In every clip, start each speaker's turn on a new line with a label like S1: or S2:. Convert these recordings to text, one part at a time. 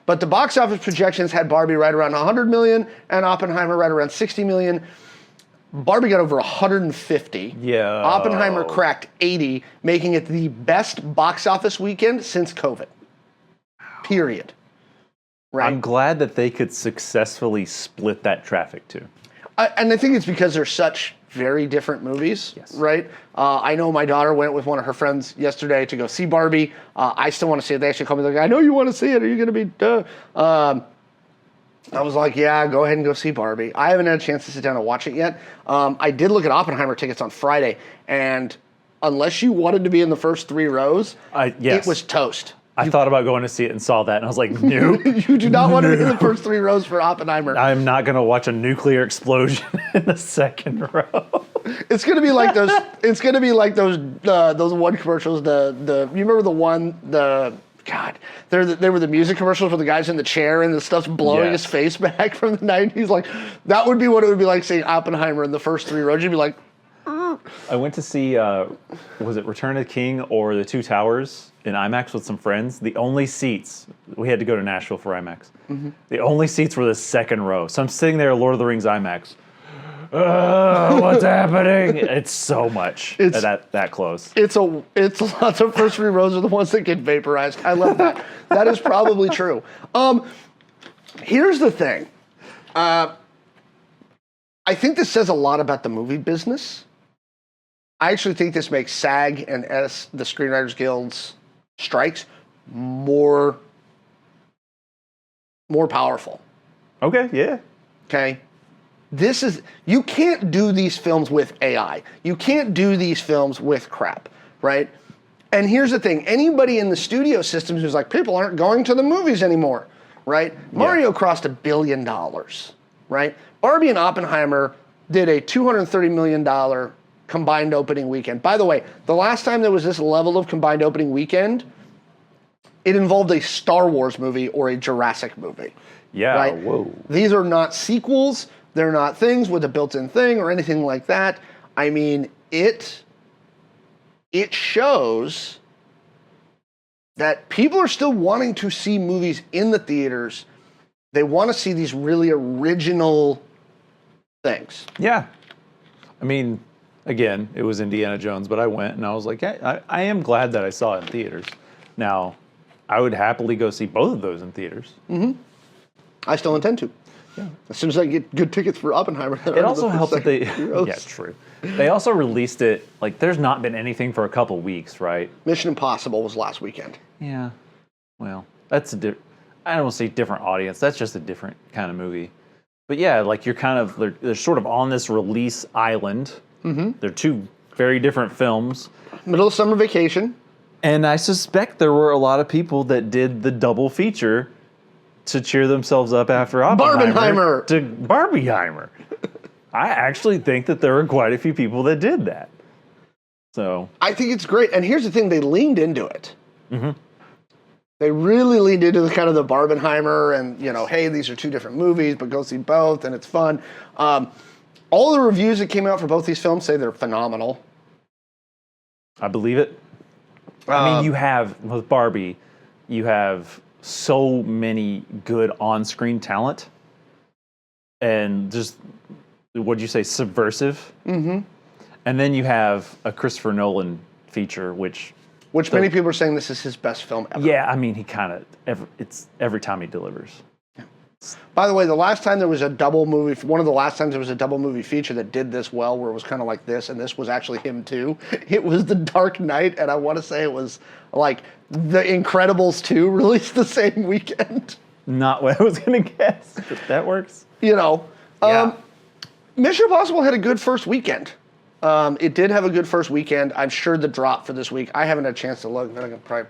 S1: But the box office projections had Barbie right around 100 million and Oppenheimer right around 60 million. Barbie got over 150.
S2: Yeah.
S1: Oppenheimer cracked 80, making it the best box office weekend since COVID. Period. Right?
S2: I'm glad that they could successfully split that traffic too.
S1: And I think it's because they're such very different movies, right? I know my daughter went with one of her friends yesterday to go see Barbie. I still want to see it. They actually called me like, I know you want to see it. Are you going to be... I was like, yeah, go ahead and go see Barbie. I haven't had a chance to sit down and watch it yet. I did look at Oppenheimer tickets on Friday, and unless you wanted to be in the first 3 rows, it was toast.
S2: I thought about going to see it and saw that, and I was like, no.
S1: You do not want to be in the first 3 rows for Oppenheimer.
S2: I'm not going to watch a nuclear explosion in the second row.
S1: It's going to be like those. It's going to be like those one commercials. You remember the one God, they were the music commercials with the guys in the chair and the stuff's blowing his face back from the 90s. Like, that would be what it would be like seeing Oppenheimer in the first 3 rows. You'd be like,
S2: I went to see, was it Return of the King or The Two Towers in IMAX with some friends. The only seats, we had to go to Nashville for IMAX. The only seats were the second row. So I'm sitting there at Lord of the Rings IMAX. What's happening? It's so much that close.
S1: It's lots of first 3 rows are the ones that get vaporized. I love that. That is probably true. Here's the thing. I think this says a lot about the movie business. I actually think this makes SAG and the Screenwriters Guild's strikes more powerful.
S2: Okay, yeah.
S1: Okay. You can't do these films with AI. You can't do these films with crap, right? And here's the thing. Anybody in the studio systems who's like, people aren't going to the movies anymore, right? Mario crossed $1 billion, right? Barbie and Oppenheimer did a $230 million combined opening weekend. By the way, the last time there was this level of combined opening weekend, it involved a Star Wars movie or a Jurassic movie.
S2: Yeah,
S1: right?
S2: Whoa.
S1: These are not sequels. They're not things with a built-in thing or anything like that. I mean, it shows that people are still wanting to see movies in the theaters. They want to see these really original things.
S2: Yeah. I mean, again, it was Indiana Jones, but I went and I was like, yeah, I am glad that I saw it in theaters. Now, I would happily go see both of those in theaters.
S1: I still intend to. Yeah. As soon as I get good tickets for Oppenheimer.
S2: It also helps that they... Yeah, true. They also released it, like, there's not been anything for a couple weeks, right?
S1: Mission Impossible was last weekend.
S2: Yeah. Well, that's I don't want to say different audience. That's just a different kind of movie. But yeah, like, you're kind of... They're sort of on this release island. They're 2 very different films.
S1: Middle of summer vacation.
S2: And I suspect there were a lot of people that did the double feature to cheer themselves up after Oppenheimer to Barbieheimer. I actually think that there were quite a few people that did that. So
S1: I think it's great. And here's the thing, they leaned into it. They really leaned into the kind of the Barbenheimer and, hey, these are 2 different movies, but go see both and it's fun. All the reviews that came out for both these films say they're phenomenal.
S2: I believe it. I mean, you have, with Barbie, you have so many good on-screen talent and just, what'd you say, subversive? And then you have a Christopher Nolan feature, which
S1: many people are saying this is his best film ever.
S2: Yeah, I mean, he kind of, it's every time he delivers.
S1: By the way, the last time there was a double movie, one of the last times there was a double movie feature that did this well, where it was kind of like this, and this was actually him too. It was The Dark Knight, and I want to say it was like The Incredibles 2 released the same weekend.
S2: Not what I was going to guess, but that works.
S1: Yeah. Mission Impossible had a good first weekend. It did have a good first weekend. I'm sure the drop for this week, I haven't had a chance to look, but I can probably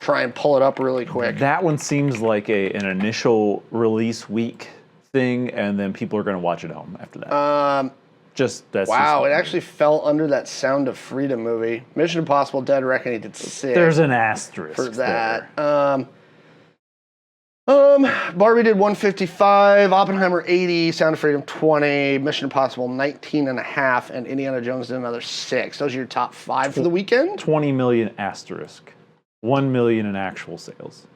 S1: try and pull it up really quick.
S2: That one seems like an initial release week thing, and then people are going to watch it home after that. It actually fell under that Sound of Freedom movie. Mission Impossible: Dead Reckoning did 6. There's an asterisk
S1: for that. Barbie did 155, Oppenheimer 80, Sound of Freedom 20, Mission Impossible 19.5, and Indiana Jones did another 6. Those are your top 5 for the weekend.
S2: 20 million asterisk. 1 million in actual sales.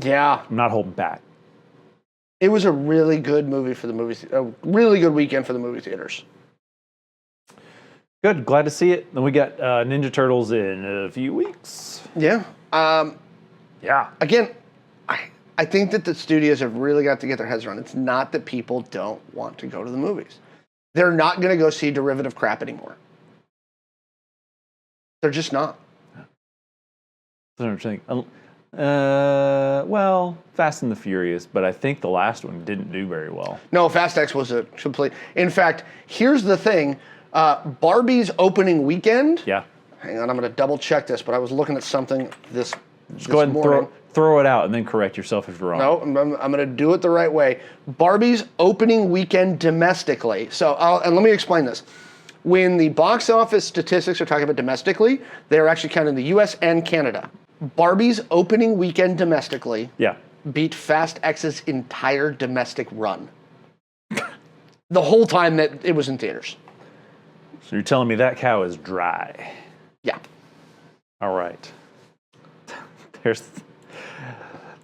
S1: Yeah.
S2: I'm not holding back.
S1: It was a really good movie for the movies. A really good weekend for the movie theaters.
S2: Good. Glad to see it. Then we got Ninja Turtles in a few weeks.
S1: Yeah.
S2: Yeah.
S1: Again, I think that the studios have really got to get their heads around. It's not that people don't want to go to the movies. They're not going to go see derivative crap anymore. They're just not.
S2: That's what I'm saying. Well, Fast and the Furious, but I think the last one didn't do very well.
S1: No, Fast X was a complete... In fact, here's the thing. Barbie's opening weekend...
S2: Yeah.
S1: Hang on, I'm going to double check this, but I was looking at something this
S2: Go ahead and
S1: morning.
S2: throw it out and then correct yourself if you're wrong.
S1: No, I'm going to do it the right way. Barbie's opening weekend domestically. And let me explain this. When the box office statistics are talking about domestically, they're actually counting the U.S. and Canada. Barbie's opening weekend domestically beat Fast X's entire domestic run. The whole time that it was in theaters.
S2: So you're telling me that cow is dry?
S1: Yeah.
S2: All right.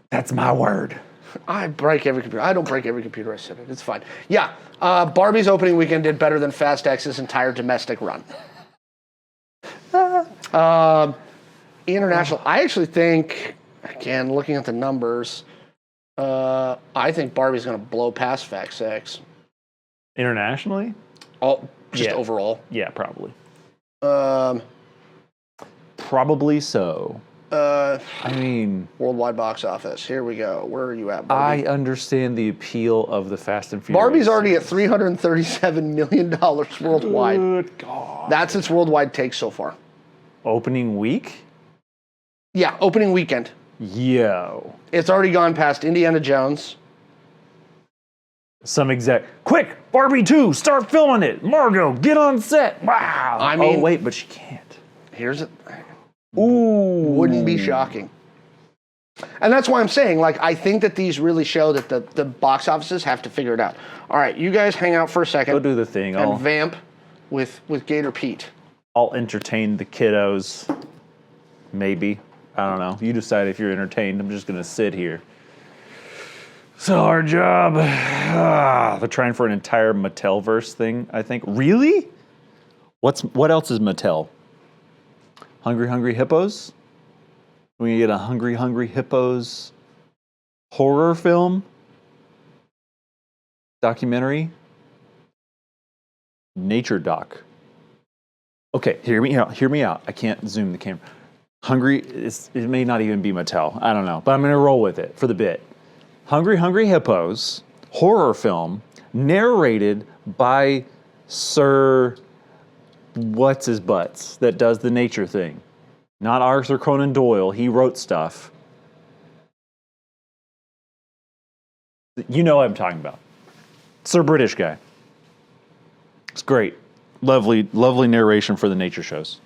S2: That's my word.
S1: I break every computer. I don't break every computer I sit at. It's fine. Yeah. Barbie's opening weekend did better than Fast X's entire domestic run. International. I actually think, again, looking at the numbers, I think Barbie's going to blow past Fast X.
S2: Internationally?
S1: Overall.
S2: Yeah, probably. Probably so. I mean,
S1: worldwide box office. Here we go. Where are you at, Barbie?
S2: I understand the appeal of the Fast and Furious.
S1: Barbie's already at $337 million worldwide.
S2: Good God.
S1: That's its worldwide take so far.
S2: Opening week?
S1: Yeah, opening weekend.
S2: Yo.
S1: It's already gone past Indiana Jones.
S2: Quick, Barbie 2, start filming it. Margot, get on set. Wow.
S1: I mean,
S2: oh, wait, but she can't.
S1: Here's it.
S2: Ooh.
S1: Wouldn't be shocking. And that's why I'm saying, like, I think that these really show that the box offices have to figure it out. All right, you guys hang out for a second.
S2: Go do the thing.
S1: And vamp with Gator Pete.
S2: I'll entertain the kiddos. Maybe. I don't know. You decide if you're entertained. I'm just going to sit here. So our job. They're trying for an entire Mattelverse thing, I think. Really? What else is Mattel? Hungry Hungry Hippos? We get a Hungry Hungry Hippos horror film? Documentary? Nature doc. Okay, hear me out. I can't zoom the camera. It may not even be Mattel. I don't know, but I'm going to roll with it for the bit. Hungry Hungry Hippos, horror film, narrated by Sir What's-His-Butts that does the nature thing. Not Arthur Conan Doyle. He wrote stuff. You know what I'm talking about. Sir British guy. It's great. Lovely, lovely narration for the nature shows.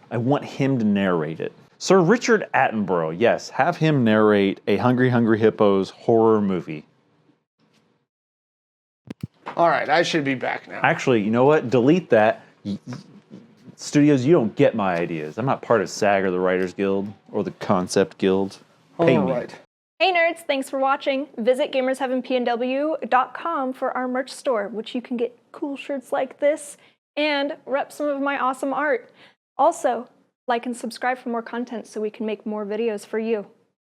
S2: I want him to narrate it. Sir Richard Attenborough, yes, have him narrate a Hungry Hungry Hippos horror movie.
S1: All right, I should be back now.
S2: Actually, you know what? Delete that. Studios, you don't get my ideas. I'm not part of SAG or the Writers Guild or the Concept Guild. Pay me.
S1: Right.
S3: Hey nerds, thanks for watching. Visit gamersheavenpnw.com for our merch store, which you can get cool shirts like this and rep some of my awesome art. Also, like and subscribe for more content so we can make more videos for you.